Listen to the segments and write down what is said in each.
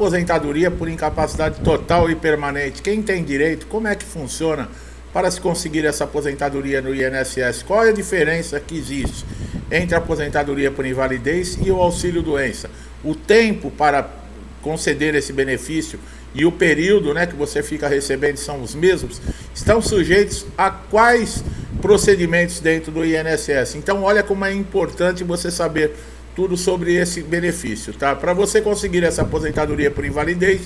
aposentadoria por incapacidade total e permanente, quem tem direito, como é que funciona para se conseguir essa aposentadoria no INSS? Qual é a diferença que existe entre a aposentadoria por invalidez e o auxílio-doença? O tempo para conceder esse benefício e o período, né, que você fica recebendo são os mesmos? Estão sujeitos a quais procedimentos dentro do INSS? Então, olha como é importante você saber tudo sobre esse benefício, tá? Para você conseguir essa aposentadoria por invalidez,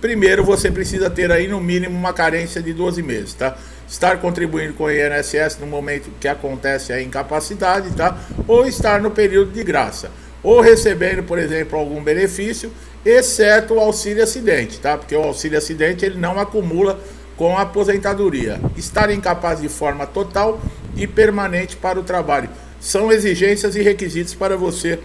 primeiro você precisa ter aí no mínimo uma carência de 12 meses, tá? Estar contribuindo com o INSS no momento que acontece a incapacidade, tá? Ou estar no período de graça, ou recebendo, por exemplo, algum benefício, exceto o auxílio acidente, tá? Porque o auxílio acidente ele não acumula com a aposentadoria. Estar incapaz de forma total e permanente para o trabalho. São exigências e requisitos para você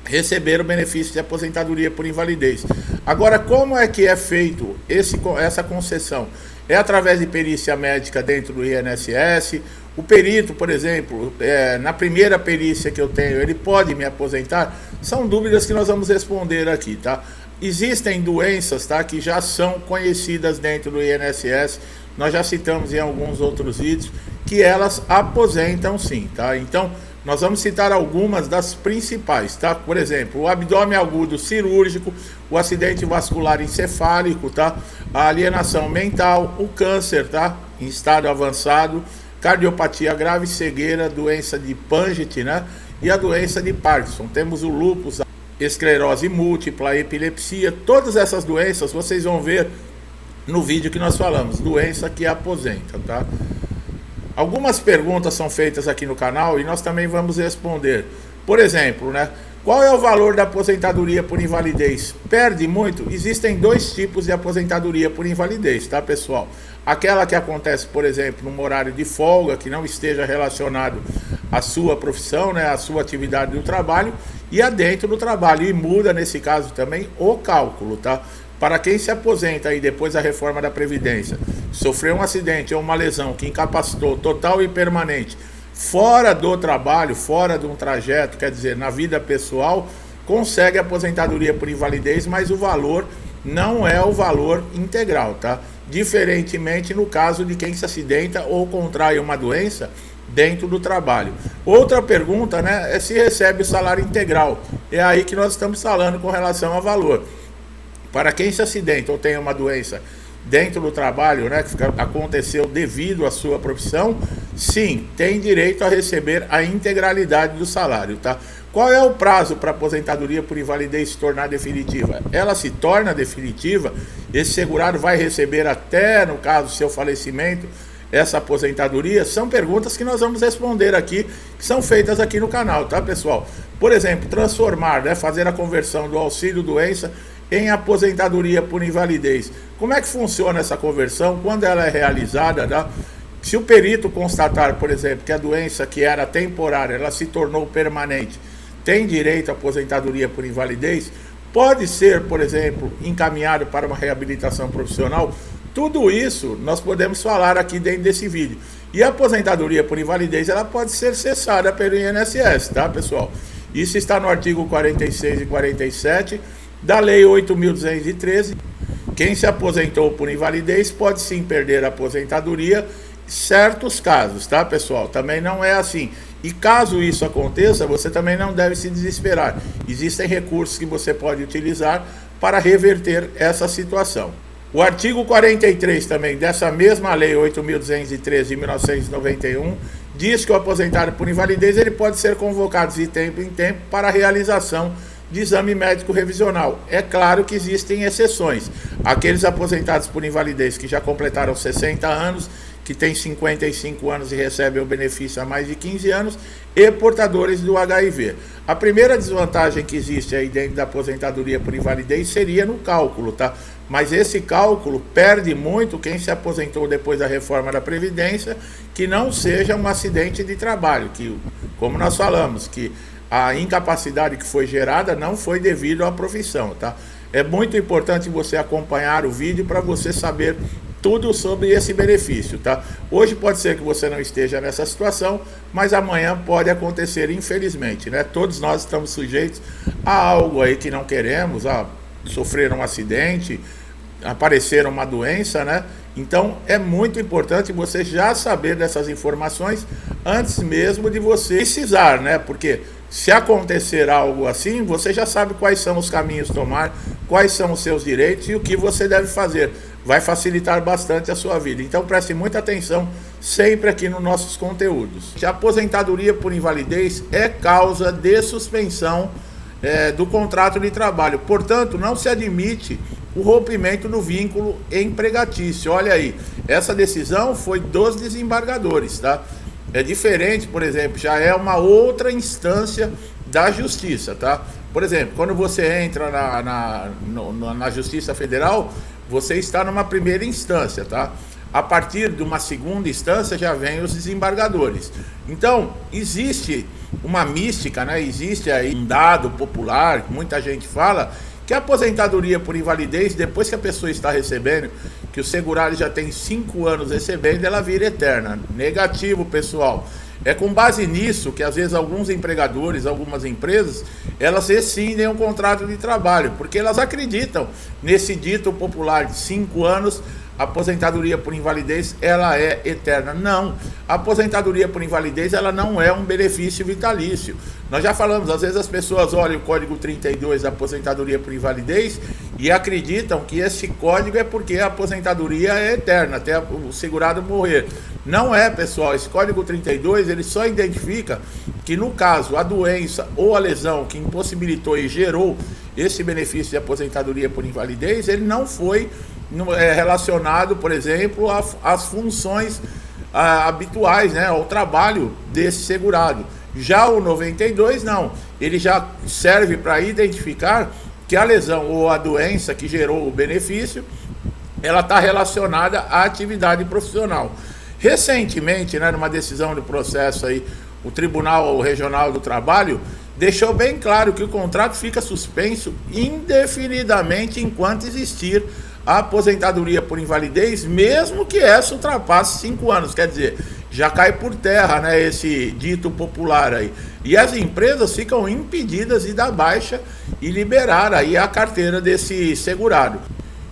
receber o benefício de aposentadoria por invalidez. Agora, como é que é feito essa concessão? É através de perícia médica dentro do INSS. O perito, por exemplo, na primeira perícia que eu tenho, ele pode me aposentar? São dúvidas que nós vamos responder aqui, tá? Existem doenças, tá, que já são conhecidas dentro do INSS, nós já citamos em alguns outros vídeos, que elas aposentam sim, tá? Então, nós vamos citar algumas das principais, tá? Por exemplo, o abdômen agudo cirúrgico, o acidente vascular encefálico, tá? A alienação mental, o câncer, tá? Em estado avançado, cardiopatia grave, cegueira, doença de Paget, né? E a doença de Parkinson. Temos o lúpus, a esclerose múltipla, a epilepsia, todas essas doenças vocês vão ver no vídeo que nós falamos, doença que aposenta, tá? Algumas perguntas são feitas aqui no canal e nós também vamos responder. Por exemplo, né? Qual é o valor da aposentadoria por invalidez? Perde muito? Existem dois tipos de aposentadoria por invalidez, tá, pessoal? Aquela que acontece, por exemplo, num horário de folga, que não esteja relacionado à sua profissão, né, à sua atividade do trabalho, e a dentro do trabalho. E muda, nesse caso também, o cálculo, tá? Para quem se aposenta aí depois da reforma da Previdência, sofreu um acidente ou uma lesão que incapacitou total e permanente, fora do trabalho, fora de um trajeto, quer dizer, na vida pessoal, consegue aposentadoria por invalidez, mas o valor não é o valor integral, tá? Diferentemente no caso de quem se acidenta ou contrai uma doença dentro do trabalho. Outra pergunta, né, é se recebe o salário integral. É aí que nós estamos falando com relação ao valor. Para quem se acidenta ou tem uma doença dentro do trabalho, né, que aconteceu devido à sua profissão, sim, tem direito a receber a integralidade do salário, tá? Qual é o prazo para a aposentadoria por invalidez se tornar definitiva? Ela se torna definitiva, esse segurado vai receber até, no caso, seu falecimento, essa aposentadoria? São perguntas que nós vamos responder aqui, que são feitas aqui no canal, tá, pessoal? Por exemplo, transformar, né, fazer a conversão do auxílio-doença em aposentadoria por invalidez. Como é que funciona essa conversão? Quando ela é realizada, né? Se o perito constatar, por exemplo, que a doença que era temporária, ela se tornou permanente, tem direito à aposentadoria por invalidez, pode ser, por exemplo, encaminhado para uma reabilitação profissional. Tudo isso nós podemos falar aqui dentro desse vídeo. E a aposentadoria por invalidez, ela pode ser cessada pelo INSS, tá, pessoal? Isso está no artigo 46 e 47 da Lei 8.213, quem se aposentou por invalidez pode sim perder a aposentadoria em certos casos, tá, pessoal? Também não é assim. E caso isso aconteça, você também não deve se desesperar. Existem recursos que você pode utilizar para reverter essa situação. O artigo 43 também dessa mesma Lei 8.213 de 1991 diz que o aposentado por invalidez ele pode ser convocado de tempo em tempo para a realização de exame médico revisional. É claro que existem exceções. Aqueles aposentados por invalidez que já completaram 60 anos, que têm 55 anos e recebem o benefício há mais de 15 anos, e portadores do HIV. A primeira desvantagem que existe aí dentro da aposentadoria por invalidez seria no cálculo, tá? Mas esse cálculo perde muito quem se aposentou depois da reforma da Previdência, que não seja um acidente de trabalho, que, como nós falamos, que a incapacidade que foi gerada não foi devido à profissão, tá? É muito importante você acompanhar o vídeo para você saber tudo sobre esse benefício, tá? Hoje pode ser que você não esteja nessa situação, mas amanhã pode acontecer, infelizmente, né? Todos nós estamos sujeitos a algo aí que não queremos, a sofreram um acidente, apareceram uma doença, né? Então é muito importante você já saber dessas informações antes mesmo de você precisar, né? Porque se acontecer algo assim, você já sabe quais são os caminhos a tomar, quais são os seus direitos e o que você deve fazer. Vai facilitar bastante a sua vida. Então preste muita atenção sempre aqui nos nossos conteúdos. A aposentadoria por invalidez é causa de suspensão do contrato de trabalho. Portanto, não se admite o rompimento do vínculo empregatício. Olha aí, essa decisão foi dos desembargadores, tá? É diferente, por exemplo, já é uma outra instância da justiça, tá? Por exemplo, quando você entra na Justiça Federal, você está numa primeira instância, tá? A partir de uma segunda instância já vem os desembargadores. Então, existe uma mística, né? Existe aí um dado popular, muita gente fala, que a aposentadoria por invalidez, depois que a pessoa está recebendo, que o segurado já tem 5 anos recebendo, ela vira eterna. Negativo, pessoal. É com base nisso que às vezes alguns empregadores, algumas empresas, elas rescindem um contrato de trabalho, porque elas acreditam nesse dito popular de 5 anos, a aposentadoria por invalidez, ela é eterna. Não, a aposentadoria por invalidez, ela não é um benefício vitalício. Nós já falamos, às vezes as pessoas olham o código 32 da aposentadoria por invalidez e acreditam que esse código é porque a aposentadoria é eterna, até o segurado morrer. Não é, pessoal, esse código 32, ele só identifica que no caso a doença ou a lesão que impossibilitou e gerou esse benefício de aposentadoria por invalidez, ele não foi relacionado, por exemplo, às funções habituais, né, ao trabalho desse segurado. Já o 92 não, ele já serve para identificar que a lesão ou a doença que gerou o benefício, ela está relacionada à atividade profissional. Recentemente, né, numa decisão do processo aí, o Tribunal Regional do Trabalho deixou bem claro que o contrato fica suspenso indefinidamente enquanto existir a aposentadoria por invalidez, mesmo que essa ultrapasse 5 anos, quer dizer, já cai por terra, né, esse dito popular aí. E as empresas ficam impedidas de dar baixa e liberar aí a carteira desse segurado.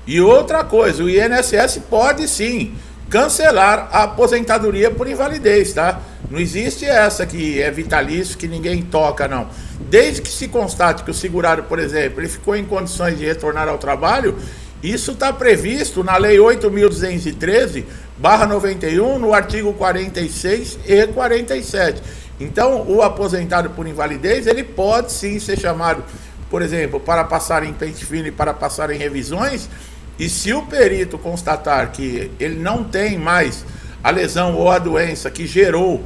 E outra coisa, o INSS pode sim cancelar a aposentadoria por invalidez, tá? Não existe essa que é vitalício, que ninguém toca, não. Desde que se constate que o segurado, por exemplo, ele ficou em condições de retornar ao trabalho, isso está previsto na Lei 8.213/91, no artigo 46 e 47. Então, o aposentado por invalidez, ele pode sim ser chamado, por exemplo, para passar em pente fino e para passar em revisões, e se o perito constatar que ele não tem mais a lesão ou a doença que gerou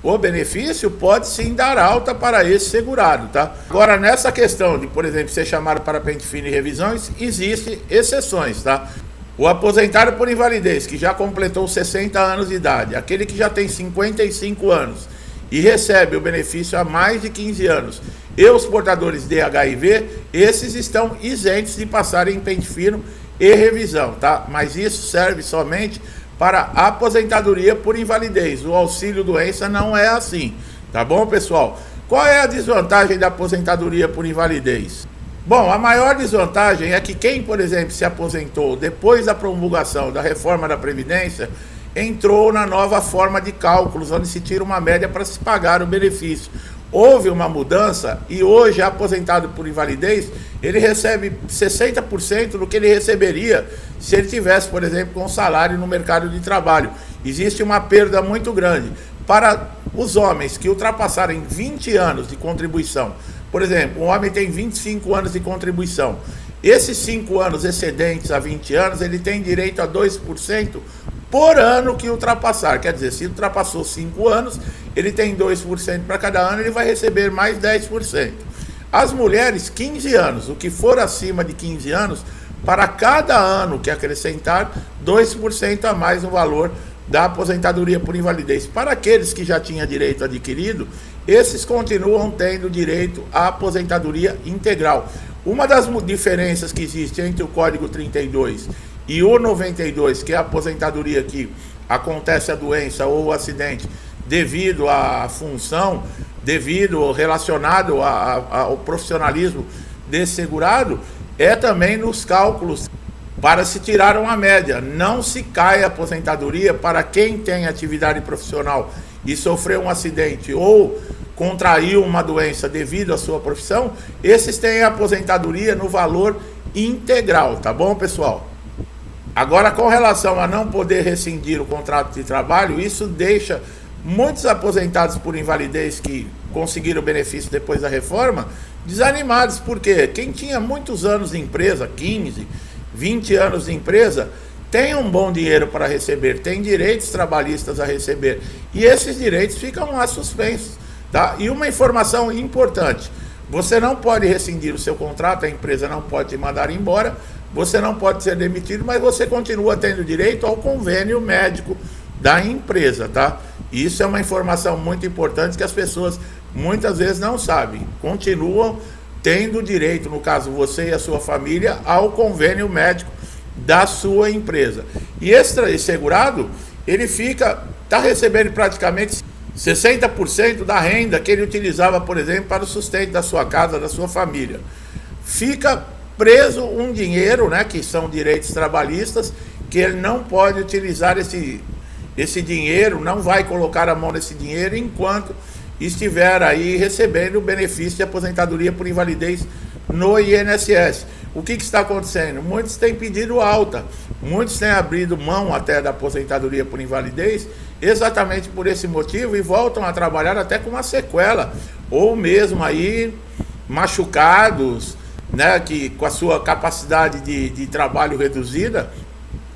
o benefício, pode sim dar alta para esse segurado, tá? Agora, nessa questão de, por exemplo, ser chamado para pente fino e revisões, existem exceções, tá? O aposentado por invalidez, que já completou 60 anos de idade, aquele que já tem 55 anos e recebe o benefício há mais de 15 anos, e os portadores de HIV, esses estão isentos de passarem em pente fino e revisão, tá? Mas isso serve somente para a aposentadoria por invalidez. O auxílio doença não é assim, tá bom, pessoal? Qual é a desvantagem da aposentadoria por invalidez? Bom, a maior desvantagem é que quem, por exemplo, se aposentou depois da promulgação da reforma da Previdência, entrou na nova forma de cálculos, onde se tira uma média para se pagar o benefício. Houve uma mudança e hoje, aposentado por invalidez, ele recebe 60% do que ele receberia se ele tivesse, por exemplo, com salário no mercado de trabalho. Existe uma perda muito grande. Para os homens que ultrapassarem 20 anos de contribuição, por exemplo, um homem tem 25 anos de contribuição, esses 5 anos excedentes a 20 anos, ele tem direito a 2% por ano que ultrapassar. Quer dizer, se ultrapassou 5 anos, ele tem 2% para cada ano, ele vai receber mais 10%. As mulheres, 15 anos, o que for acima de 15 anos, para cada ano que acrescentar, 2% a mais no valor da aposentadoria por invalidez. Para aqueles que já tinham direito adquirido, esses continuam tendo direito à aposentadoria integral. Uma das diferenças que existe entre o Código 32 e o 92, que é a aposentadoria que acontece a doença ou o acidente devido à função, devido relacionado ao profissionalismo desse segurado, é também nos cálculos para se tirar uma média. Não se cai a aposentadoria para quem tem atividade profissional e sofreu um acidente ou contraiu uma doença devido à sua profissão. Esses têm a aposentadoria no valor integral, tá bom, pessoal? Agora, com relação a não poder rescindir o contrato de trabalho, isso deixa muitos aposentados por invalidez que conseguiram benefício depois da reforma desanimados, porque quem tinha muitos anos de empresa, 15, 20 anos de empresa, tem um bom dinheiro para receber, tem direitos trabalhistas a receber, e esses direitos ficam lá suspensos, tá? E uma informação importante: você não pode rescindir o seu contrato, a empresa não pode te mandar embora, você não pode ser demitido, mas você continua tendo direito ao convênio médico da empresa, tá? Isso é uma informação muito importante que as pessoas muitas vezes não sabem. Continuam tendo direito, no caso você e a sua família, ao convênio médico da sua empresa. E esse segurado, ele está recebendo praticamente 60% da renda que ele utilizava, por exemplo, para o sustento da sua casa, da sua família. Fica preso um dinheiro, né, que são direitos trabalhistas, que ele não pode utilizar esse dinheiro, não vai colocar a mão nesse dinheiro enquanto estiver aí recebendo o benefício de aposentadoria por invalidez no INSS. O que está acontecendo? Muitos têm pedido alta, muitos têm abrido mão até da aposentadoria por invalidez exatamente por esse motivo e voltam a trabalhar até com uma sequela, ou mesmo aí machucados, né, que com a sua capacidade de trabalho reduzida,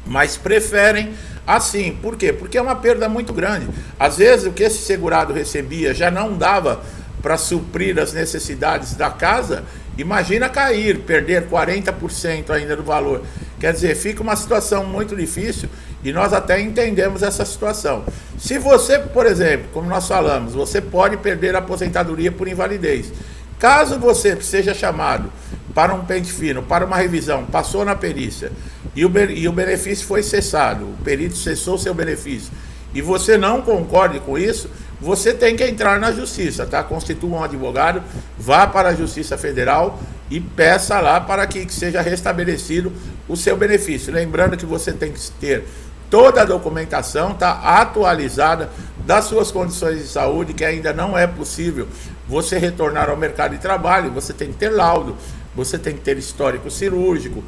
mas preferem assim. Por quê? Porque é uma perda muito grande. Às vezes o que esse segurado recebia já não dava para suprir as necessidades da casa. Imagina cair, perder 40% ainda do valor. Quer dizer, fica uma situação muito difícil e nós até entendemos essa situação. Se você, por exemplo, como nós falamos, você pode perder a aposentadoria por invalidez. Caso você seja chamado para um pente fino, para uma revisão, passou na perícia e o benefício foi cessado, o perito cessou seu benefício e você não concorde com isso, você tem que entrar na justiça, tá? Constitua um advogado, vá para a Justiça Federal e peça lá para que seja restabelecido o seu benefício. Lembrando que você tem que ter toda a documentação, tá, atualizada das suas condições de saúde, que ainda não é possível você retornar ao mercado de trabalho. Você tem que ter laudo, você tem que ter histórico cirúrgico,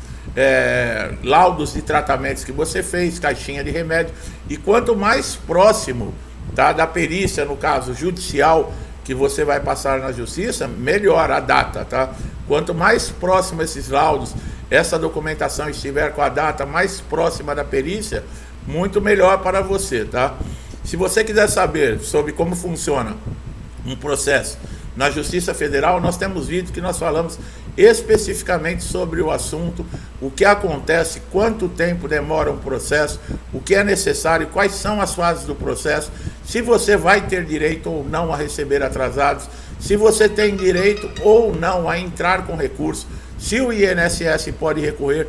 laudos de tratamentos que você fez, caixinha de remédio. E quanto mais próximo, tá, da perícia, no caso judicial, que você vai passar na justiça, melhor a data, tá? Quanto mais próximo esses laudos, essa documentação estiver com a data mais próxima da perícia, muito melhor para você, tá? Se você quiser saber sobre como funciona um processo na Justiça Federal, nós temos vídeo que nós falamos especificamente sobre o assunto, o que acontece, quanto tempo demora um processo, o que é necessário, quais são as fases do processo, se você vai ter direito ou não a receber atrasados, se você tem direito ou não a entrar com recurso, se o INSS pode recorrer.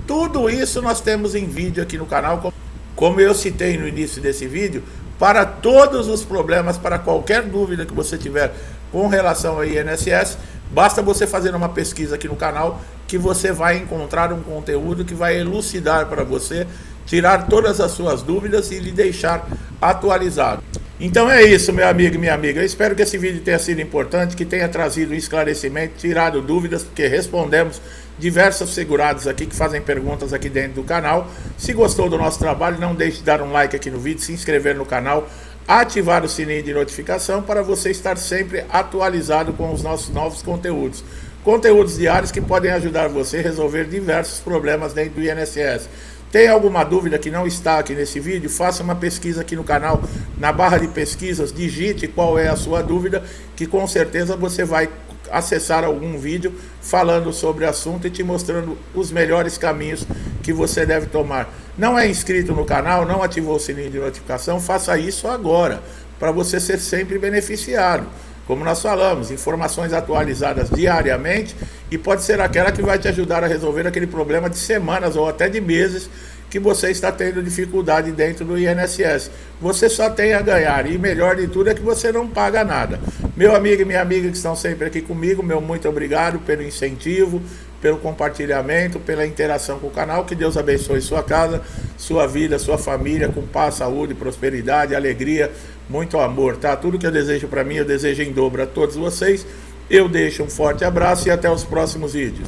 Tudo isso nós temos em vídeo aqui no canal, como eu citei no início desse vídeo, para todos os problemas, para qualquer dúvida que você tiver com relação ao INSS, basta você fazer uma pesquisa aqui no canal que você vai encontrar um conteúdo que vai elucidar para você, tirar todas as suas dúvidas e lhe deixar atualizado. Então é isso, meu amigo e minha amiga. Eu espero que esse vídeo tenha sido importante, que tenha trazido esclarecimento, tirado dúvidas, porque respondemos diversos segurados aqui que fazem perguntas aqui dentro do canal. Se gostou do nosso trabalho, não deixe de dar um like aqui no vídeo, se inscrever no canal, ativar o sininho de notificação para você estar sempre atualizado com os nossos novos conteúdos. Conteúdos diários que podem ajudar você a resolver diversos problemas dentro do INSS. Tem alguma dúvida que não está aqui nesse vídeo? Faça uma pesquisa aqui no canal, na barra de pesquisas, digite qual é a sua dúvida, que com certeza você vai acessar algum vídeo falando sobre o assunto e te mostrando os melhores caminhos que você deve tomar. Não é inscrito no canal, não ativou o sininho de notificação, faça isso agora, para você ser sempre beneficiado. Como nós falamos, informações atualizadas diariamente, e pode ser aquela que vai te ajudar a resolver aquele problema de semanas ou até de meses que você está tendo dificuldade dentro do INSS. Você só tem a ganhar, e melhor de tudo é que você não paga nada. Meu amigo e minha amiga que estão sempre aqui comigo, meu muito obrigado pelo incentivo, pelo compartilhamento, pela interação com o canal. Que Deus abençoe sua casa, sua vida, sua família, com paz, saúde, prosperidade, alegria, muito amor, tá? Tudo que eu desejo para mim, eu desejo em dobro a todos vocês. Eu deixo um forte abraço e até os próximos vídeos.